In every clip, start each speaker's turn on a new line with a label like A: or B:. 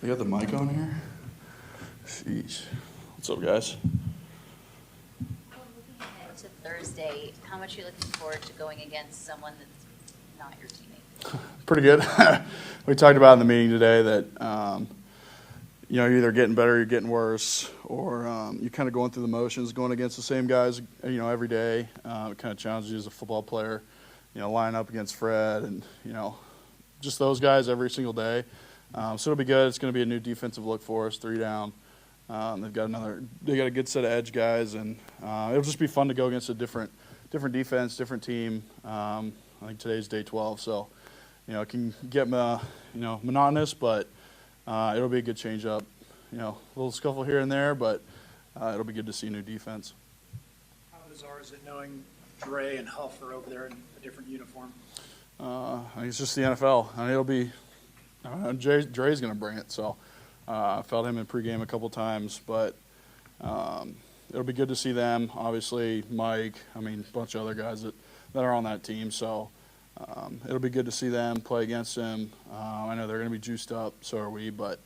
A: They got the mic on here? Jeez. What's up, guys?
B: Looking ahead to Thursday, how much are you looking forward to going against someone that's not your teammate?
A: Pretty good. We talked about in the meeting today that, you're either getting better or you're getting worse, or you're kind of going through the motions, going against the same guys, every day. It kind of challenges you as a football player, line up against Fred and, just those guys every single day. So it'll be good. It's going to be a new defensive look for us, 3 down. They got a good set of edge guys, and it'll just be fun to go against a different defense, different team. I think today's day 12, so it can get monotonous, but it'll be a good change up. A little scuffle here and there, but it'll be good to see a new defense.
C: How bizarre is it knowing Dre and Huff are over there in a different uniform?
A: I think it's just the NFL. It'll be Dre's going to bring it, so I felt him in pregame a couple times, but it'll be good to see them. Obviously, Mike, a bunch of other guys that are on that team, so it'll be good to see them play against him. I know they're going to be juiced up, so are we, but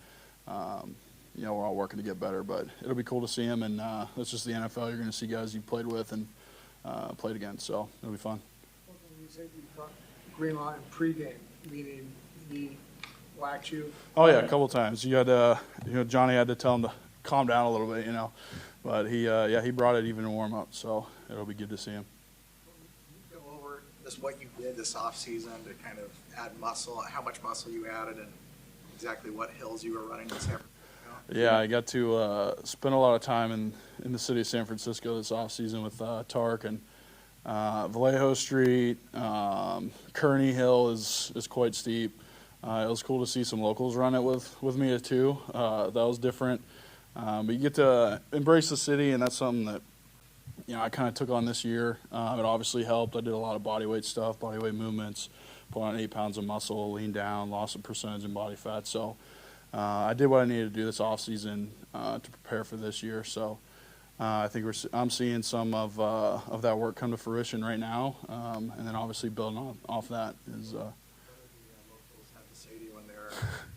A: we're all working to get better, but it'll be cool to see him, and that's just the NFL. You're going to see guys you played with and played against, so it'll be fun.
D: You said you thought Greenlaw in pregame, meaning he whacked you?
A: Oh yeah, a couple times. You had Johnny had to tell him to calm down a little bit, but he brought it even in warm up, so it'll be good to see him.
E: Go over just what you did this offseason to kind of add muscle, how much muscle you added, and exactly what hills you were running in San Francisco.
A: Yeah, I got to spend a lot of time in the city of San Francisco this offseason with Tark, and Vallejo Street, Kearney Hill is quite steep. It was cool to see some locals run it with me too. That was different. But you get to embrace the city, and that's something that I kind of took on this year. It obviously helped. I did a lot of bodyweight stuff, bodyweight movements, put on 8 pounds of muscle, leaned down, lost a percentage in body fat. So I did what I needed to do this offseason to prepare for this year. So I think I'm seeing some of that work come to fruition right now, and then obviously building off that is.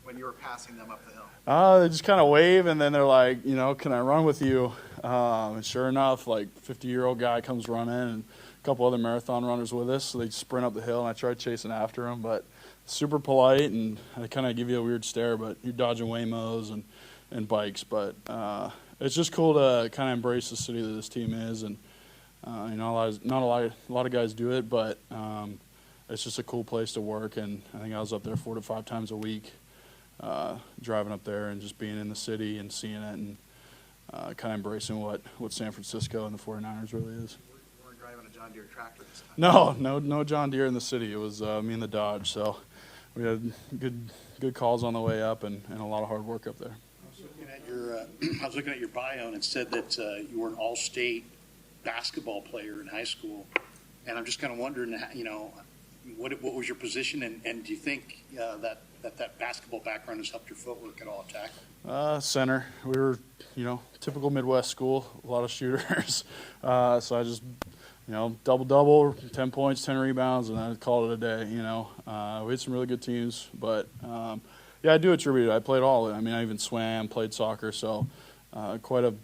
E: When you were passing them up the hill?
A: They just kind of wave, and then they're like, can I run with you? And sure enough, 50-year-old guy comes running, and a couple other marathon runners with us, so they sprint up the hill, and I tried chasing after them, but super polite, and they kind of give you a weird stare, but you're dodging Waymos and bikes, but it's just cool to kind of embrace the city that this team is, and not a lot of guys do it, but it's just a cool place to work, and I think I was up there 4 to 5 times a week, driving up there and just being in the city and seeing it and kind of embracing what San Francisco and the 49ers really is.
E: You weren't driving a John Deere tractor this time?
A: No John Deere in the city. It was me and the Dodge, so we had good calls on the way up and a lot of hard work up there.
F: I was looking at your bio, and it said that you were an all-state basketball player in high school, and I'm just kind of wondering, what was your position, and do you think that basketball background has helped your footwork at all at tackle?
A: Center. We were, typical Midwest school, a lot of shooters. So I just, double, 10 points, 10 rebounds, and I called it a day, We had some really good teams, but, I do attribute it. I played all of it. I even swam, played soccer, so quite a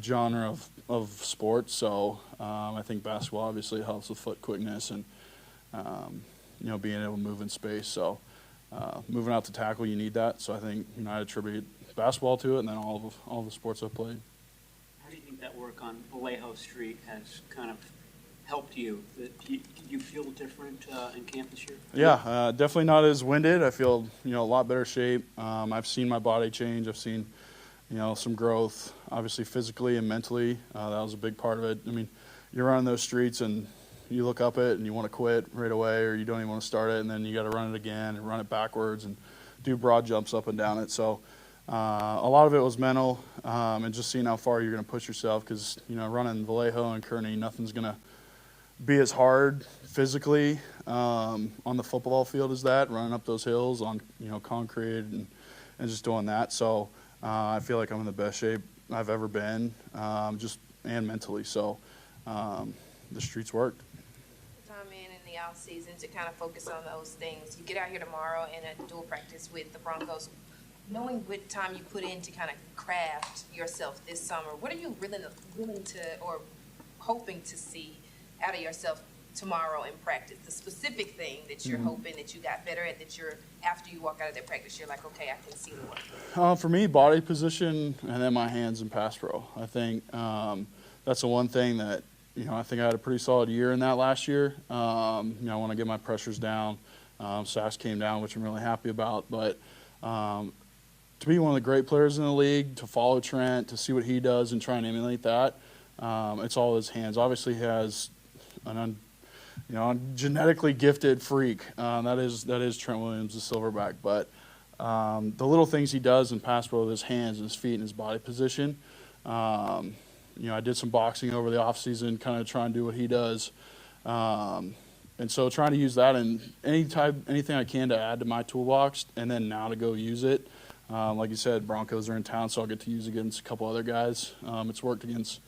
A: genre of sports. So I think basketball obviously helps with foot quickness and, being able to move in space. So moving out to tackle, you need that. So I think I attribute basketball to it, and then all of the sports I've played.
G: How do you think that work on Vallejo Street has kind of helped you? Do you feel different in camp this year?
A: Yeah, definitely not as winded. I feel a lot better shape. I've seen my body change. I've seen some growth, obviously physically and mentally. That was a big part of it. You're running those streets and you look up it and you want to quit right away, or you don't even want to start it, and then you got to run it again and run it backwards and do broad jumps up and down it. So a lot of it was mental, and just seeing how far you're going to push yourself, because running Vallejo and Kearney, nothing's going to be as hard physically on the football field as that, running up those hills on concrete and just doing that. So I feel like I'm in the best shape I've ever been, just and mentally. So the streets worked.
H: Time in the off season to kind of focus on those things. You get out here tomorrow in a dual practice with the Broncos. knowing what time you put in to kind of craft yourself this summer, what are you willing to or hoping to see out of yourself tomorrow in practice? The specific thing that you're hoping that you got better at, that you're, after you walk out of that practice, you're like, okay, I can see the work.
A: For me, body position and then my hands and pass pro. I think that's the one thing that, I think I had a pretty solid year in that last year. I want to get my pressures down. Sacks came down, which I'm really happy about. But to be one of the great players in the league, to follow Trent, to see what he does and try and emulate that, it's all his hands. Obviously, he has a genetically gifted freak. That is Trent Williams, the silverback. But the little things he does in pass pro with his hands and his feet and his body position. I did some boxing over the offseason, kind of trying to do what he does. And so trying to use that in anything I can to add to my toolbox, and then now to go use it. Like you said, Broncos are in town, so I'll get to use it against a couple other guys. It's worked against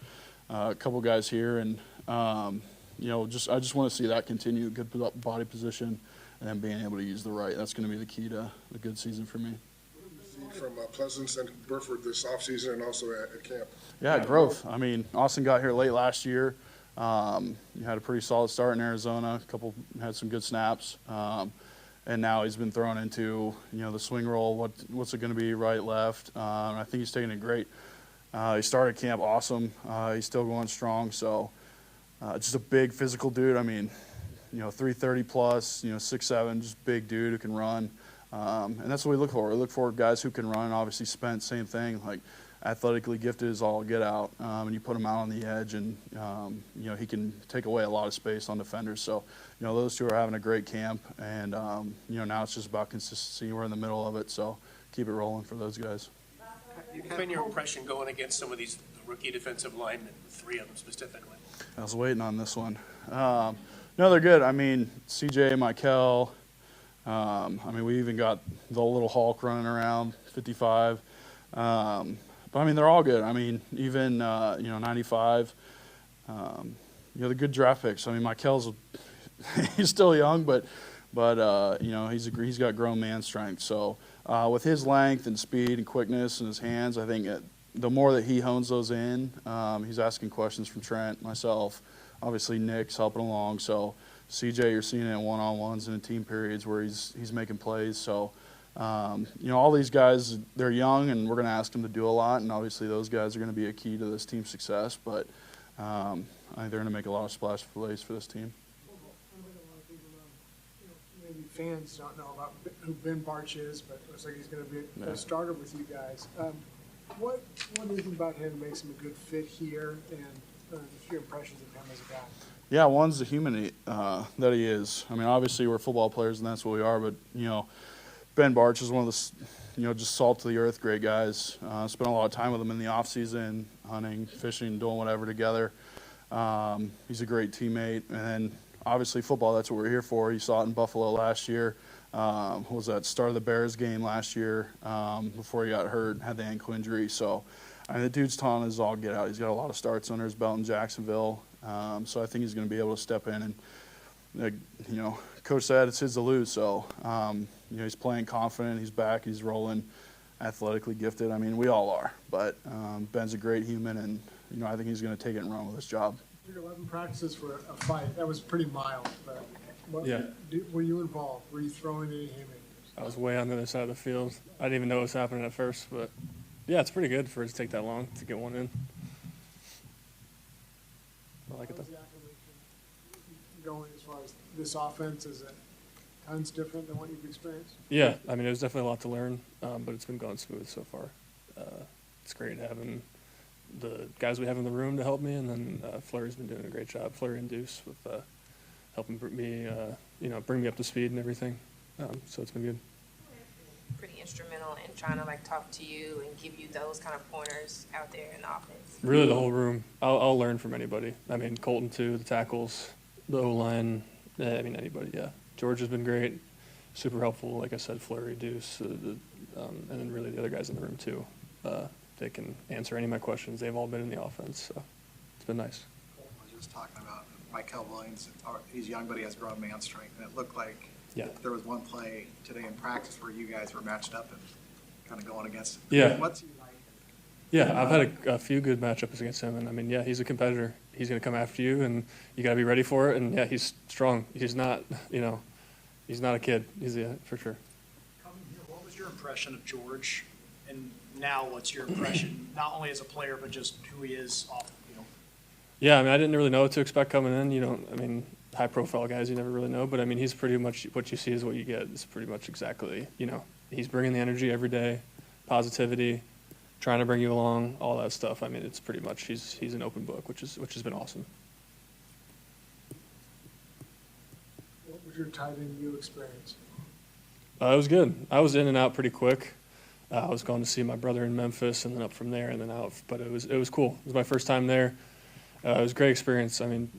A: a couple guys here, and I just want to see that continue, good body position, and then being able to use the right. That's going to be the key to a good season for me.
I: From Pleasance and Burford this offseason and also at camp.
A: Yeah, growth. I mean, Austin got here late last year. He had a pretty solid start in Arizona. Had some good snaps. And now he's been thrown into, the swing role. What's it going to be, right, left? And I think he's taking it great. He started camp awesome. He's still going strong. So just a big physical dude. I mean, 330 plus, 6'7", just big dude who can run. And that's what we look for. We look for guys who can run. Obviously, Spence, same thing. Like, athletically gifted is all get out. And you put him out on the edge, and, he can take away a lot of space on defenders. So, those two are having a great camp. And, now it's just about consistency. We're in the middle of it. So keep it rolling for those guys.
J: What's been your impression going against some of these rookie defensive linemen, 3 of them specifically?
A: I was waiting on this one. No, they're good. I mean, CJ, Michael. We even got the little Hulk running around, 55. But, they're all good. Even, 95. The good draft picks. Michael's he's still young, but he's got grown man strength. So with his length and speed and quickness and his hands, I think the more that he hones those in, he's asking questions from Trent, myself. Obviously, Nick's helping along. So CJ, you're seeing it in one-on-ones and in team periods where he's making plays. So, all these guys, they're young, and we're going to ask them to do a lot. And obviously, those guys are going to be a key to this team's success. But I think they're going to make a lot of splash plays for this team.
D: Maybe fans don't know about who Ben Barch is, but it looks like he's going to be a starter with you guys. What is it about him that makes him a good fit here, and your impressions of him as a guy?
A: Yeah, one's the human that he is. Obviously we're football players and that's what we are, but, Ben Barch is one of the, just salt to the earth great guys. Spent a lot of time with him in the off season, hunting, fishing, doing whatever together. He's a great teammate. And then obviously football, that's what we're here for. You saw it in Buffalo last year. What was that, start of the Bears game last year before he got hurt, had the ankle injury. So the dude's talent is all get out. He's got a lot of starts under his belt in Jacksonville. So I think he's going to be able to step in and, Coach said it's his to lose. So, he's playing confident. He's back. He's rolling, athletically gifted. We all are. But Ben's a great human, and, I think he's going to take it and run with his job.
D: 11 practices for a fight. That was pretty mild. But were you involved? Were you throwing any haymakers?
K: I was way on the other side of the field. I didn't even know what was happening at first. But, yeah, it's pretty good for it to take that long to get one in. I like it though.
D: Going as far as this offense, is it tons different than what you've experienced?
K: Yeah, it was definitely a lot to learn, but it's been going smooth so far. It's great having the guys we have in the room to help me, and then Flurry's been doing a great job. Flurry and Deuce with helping me, bring me up to speed and everything. So it's been good.
H: Pretty instrumental in trying to talk to you and give you those kind of pointers out there in the offense.
K: Really, the whole room. I'll learn from anybody. Colton too, the tackles, the O-line. Anybody. Yeah, George has been great, super helpful. Like I said, Flurry, Deuce, and then really the other guys in the room too. They can answer any of my questions. They've all been in the offense, so it's been nice.
E: I was just talking about Michael Williams. He's young, but he has grown man strength, and it looked like there was one play today in practice where you guys were matched up, and kind of going against.
K: Yeah.
E: What's he like?
K: Yeah, I've had a few good matchups against him, and I mean, yeah, he's a competitor. He's going to come after you, and you got to be ready for it. And yeah, he's strong. He's not, he's not a kid. He's for sure.
C: Coming here, what was your impression of George? And now what's your impression, not only as a player, but just who he is off,
K: Yeah, I mean, I didn't really know what to expect coming in. I mean, high-profile guys you never really know, but I mean, he's pretty much what you see is what you get. It's pretty much exactly, he's bringing the energy every day, positivity, trying to bring you along, all that stuff. I mean, it's pretty much he's an open book, which has been awesome.
D: What was your tight end U experience?
K: It was good. I was in and out pretty quick. I was going to see my brother in Memphis, and then up from there, and then out. But it was cool. It was my first time there. It was a great experience. I mean,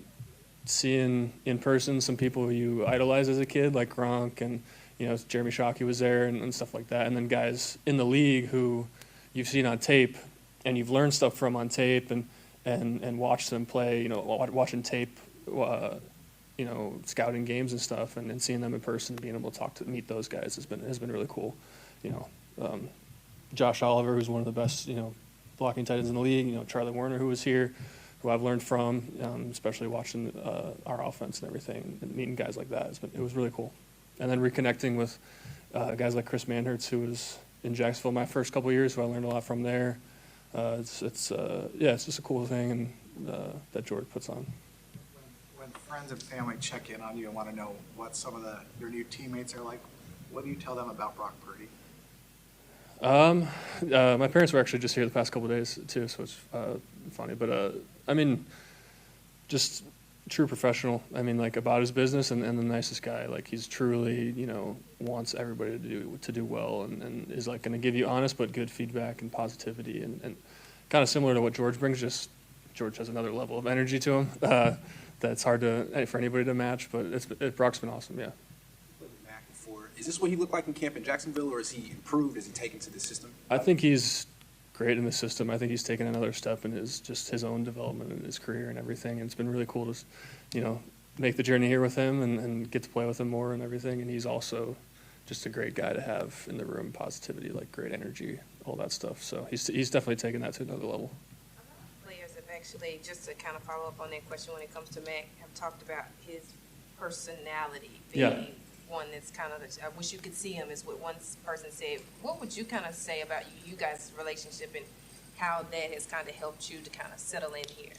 K: seeing in person some people you idolize as a kid, like Gronk, and Jeremy Shockey was there, and stuff like that. And then guys in the league who you've seen on tape, and you've learned stuff from on tape, and watched them play. Watching tape, scouting games and stuff, and seeing them in person, being able to meet those guys has been really cool. Josh Oliver, who's one of the best blocking tight ends in the league. Charlie Warner, who was here, who I've learned from, especially watching our offense and everything, and meeting guys like that. It was really cool. And then reconnecting with guys like Chris Manhertz, who was in Jacksonville my first couple of years, who I learned a lot from there. It's just a cool thing and that George puts on.
E: When friends and family check in on you and want to know what some of your new teammates are like, what do you tell them about Brock Purdy?
K: My parents were actually just here the past couple of days too, so it's funny. But I mean, just true professional. I mean, like about his business and the nicest guy. Like he's truly, wants everybody to do well and is like going to give you honest but good feedback and positivity and kind of similar to what George brings. Just George has another level of energy to him that's hard for anybody to match. But Brock's been awesome. Yeah.
L: Is this what he looked like in camp in Jacksonville, or is he improved? Is he taken to the system?
K: I think he's great in the system. I think he's taken another step in his own development and his career and everything. And it's been really cool to, make the journey here with him and get to play with him more and everything. And he's also just a great guy to have in the room, positivity, like great energy, all that stuff. So he's definitely taken that to another level.
H: Players have actually, just to kind of follow up on that question when it comes to Mac, have talked about his personality being one that's kind of, I wish you could see him, is what one person said. What would you kind of say about you guys' relationship and how that has kind of helped you to kind of settle in here?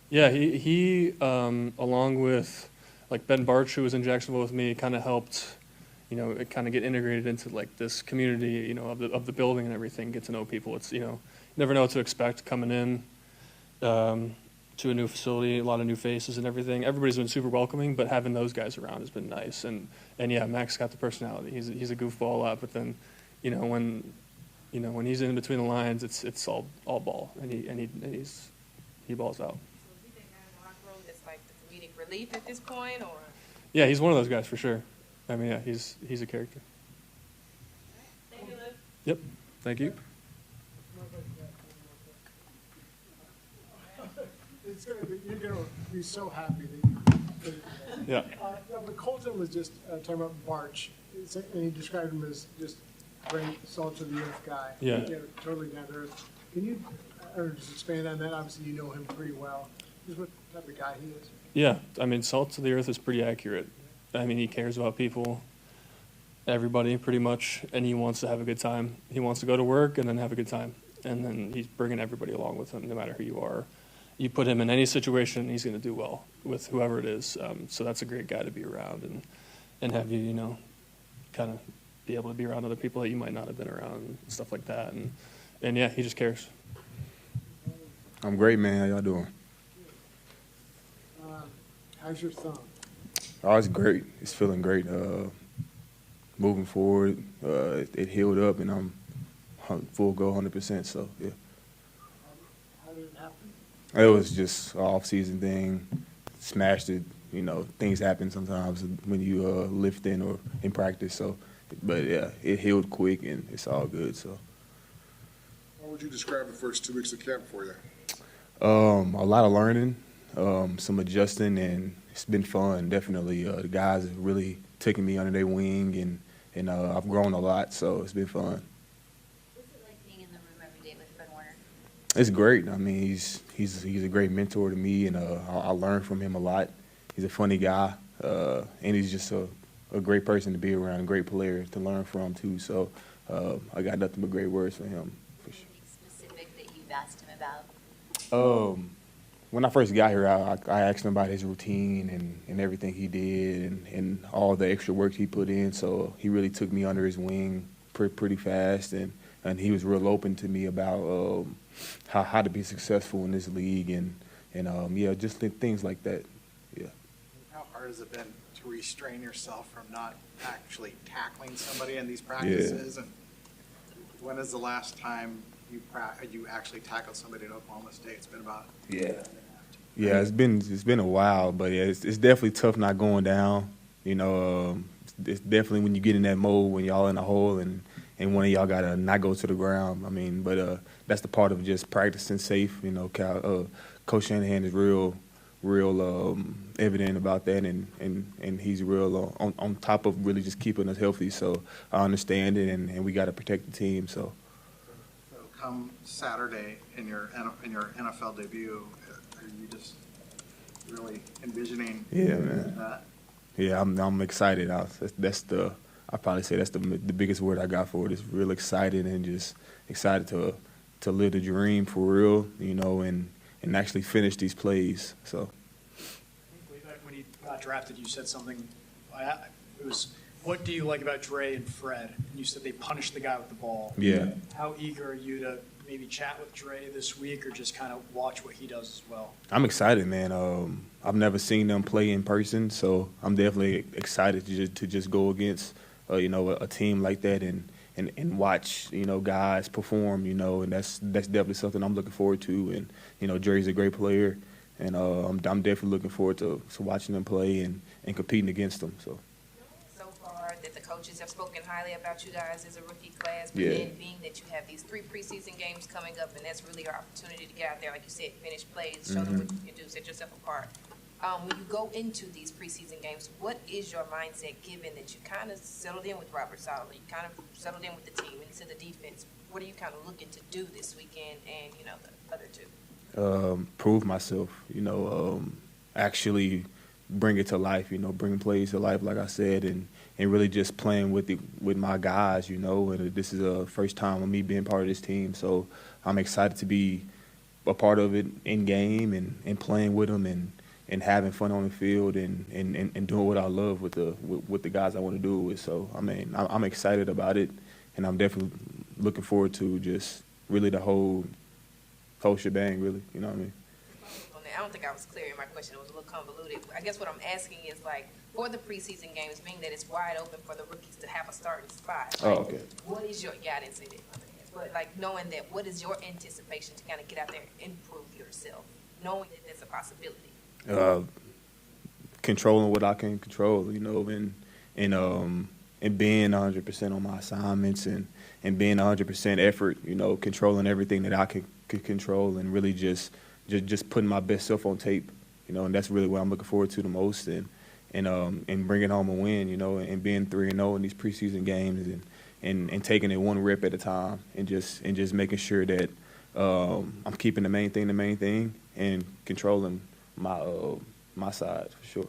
K: Yeah, he along with like Ben Barch, who was in Jacksonville with me, kind of helped, kind of get integrated into like this community, of the building and everything, get to know people. It's, never know what to expect coming in to a new facility, a lot of new faces and everything. Everybody's been super welcoming, but having those guys around has been nice. And yeah, Mac's got the personality. He's a goofball a lot, but then, when he's in between the lines, it's all ball, and he balls out.
H: So is he the guy in the locker room that's like the comedic relief at this point, or?
K: Yeah, he's one of those guys for sure. I mean, yeah, he's a character.
H: Thank you, Luke.
K: Yep. Thank you.
D: You're going to be so happy that you.
K: Yeah.
D: But Colton was just talking about Barch, and he described him as just great, salt of the earth guy.
K: Yeah.
D: Totally down to earth. Can you, just expand on that? Obviously, you know him pretty well. Just what type of guy he is.
K: Yeah, I mean, salt to the earth is pretty accurate. I mean, he cares about people, everybody pretty much, and he wants to have a good time. He wants to go to work and then have a good time, and then he's bringing everybody along with him, no matter who you are. You put him in any situation, he's going to do well with whoever it is. So that's a great guy to be around and have you, kind of be able to be around other people that you might not have been around and stuff like that. And yeah, he just cares.
M: I'm great, man. How y'all doing?
D: How's your thumb?
M: Oh, it's great. It's feeling great. Moving forward, it healed up, and I'm full go 100%. So yeah.
D: How did it happen?
M: It was just an off-season thing. Smashed it. Things happen sometimes when you lifting or in practice. So, but yeah, it healed quick, and it's all good. So.
I: How would you describe the first 2 weeks of camp for you?
M: A lot of learning, some adjusting, and it's been fun. Definitely, the guys have really taken me under their wing, and I've grown a lot. So it's been fun. It's great. I mean, he's a great mentor to me, and I learn from him a lot. He's a funny guy, and he's just a great person to be around, a great player to learn from too. So I got nothing but great words for him. For sure.
B: Anything specific that you've asked him about?
M: When I first got here, I asked him about his routine and everything he did and all the extra work he put in. So he really took me under his wing pretty fast, and he was real open to me about how to be successful in this league and yeah, just things like that. Yeah.
E: How hard has it been to restrain yourself from not actually tackling somebody in these practices?
M: Yeah.
E: And when is the last time you actually tackled somebody at Oklahoma State? It's been about
M: Yeah, it's been a while, but yeah, it's definitely tough not going down. You know, it's definitely when you get in that mode when y'all in a hole and one of y'all gotta not go to the ground. I mean, but that's the part of just practicing safe. You know, Coach Shanahan is real evident about that, and he's real on top of really just keeping us healthy. So I understand it, and we got to protect the team. So
E: come Saturday in your NFL debut, are you just really envisioning that?
M: Yeah, I'm excited. I probably say that's the biggest word I got for it. Is real excited and just excited to live the dream for real, you know, and actually finish these plays. So.
C: I think way back when he got drafted, you said something. It was, what do you like about Dre and Fred? And you said they punished the guy with the ball.
M: Yeah.
C: How eager are you to maybe chat with Dre this week or just kind of watch what he does as well?
M: I'm excited, man. I've never seen them play in person, so I'm definitely excited to just go against, you know, a team like that and watch, you know, guys perform, you know, and that's definitely something I'm looking forward to. And, you know, Dre's a great player, and I'm definitely looking forward to watching them play and competing against them. So
H: far that the coaches have spoken highly about you guys as a rookie class, but
M: Yeah.
H: then being that you have these 3 preseason games coming up, and that's really your opportunity to get out there, like you said, finish plays, show them what you can do, set yourself apart. When you go into these preseason games, what is your mindset given that you kind of settled in with Robert Saleh, you kind of settled in with the team, into the defense? What are you kind of looking to do this weekend and, you know, the other 2?
M: Prove myself, you know, actually bring it to life, you know, bring plays to life, like I said, and really just playing with my guys, you know. And this is the first time of me being part of this team, so I'm excited to be a part of it in game and playing with them and having fun on the field and doing what I love with the guys I want to do it with. So I mean, I'm excited about it, and I'm definitely looking forward to just really the whole shebang, really. You know what I mean?
H: I don't think I was clear in my question. It was a little convoluted. I guess what I'm asking is, like, for the preseason games, being that it's wide open for the rookies to have a starting spot.
M: Oh, okay.
H: What is your, I didn't say that, but like knowing that, what is your anticipation to kind of get out there and improve yourself, knowing that there's a possibility?
M: Controlling what I can control, you know, and being 100% on my assignments and being 100% effort, you know, controlling everything that I could control and really just putting my best self on tape, you know, and that's really what I'm looking forward to the most, and bringing home a win, you know, and being 3-0 in these preseason games and taking it one rep at a time and just making sure that I'm keeping the main thing and controlling my side for sure.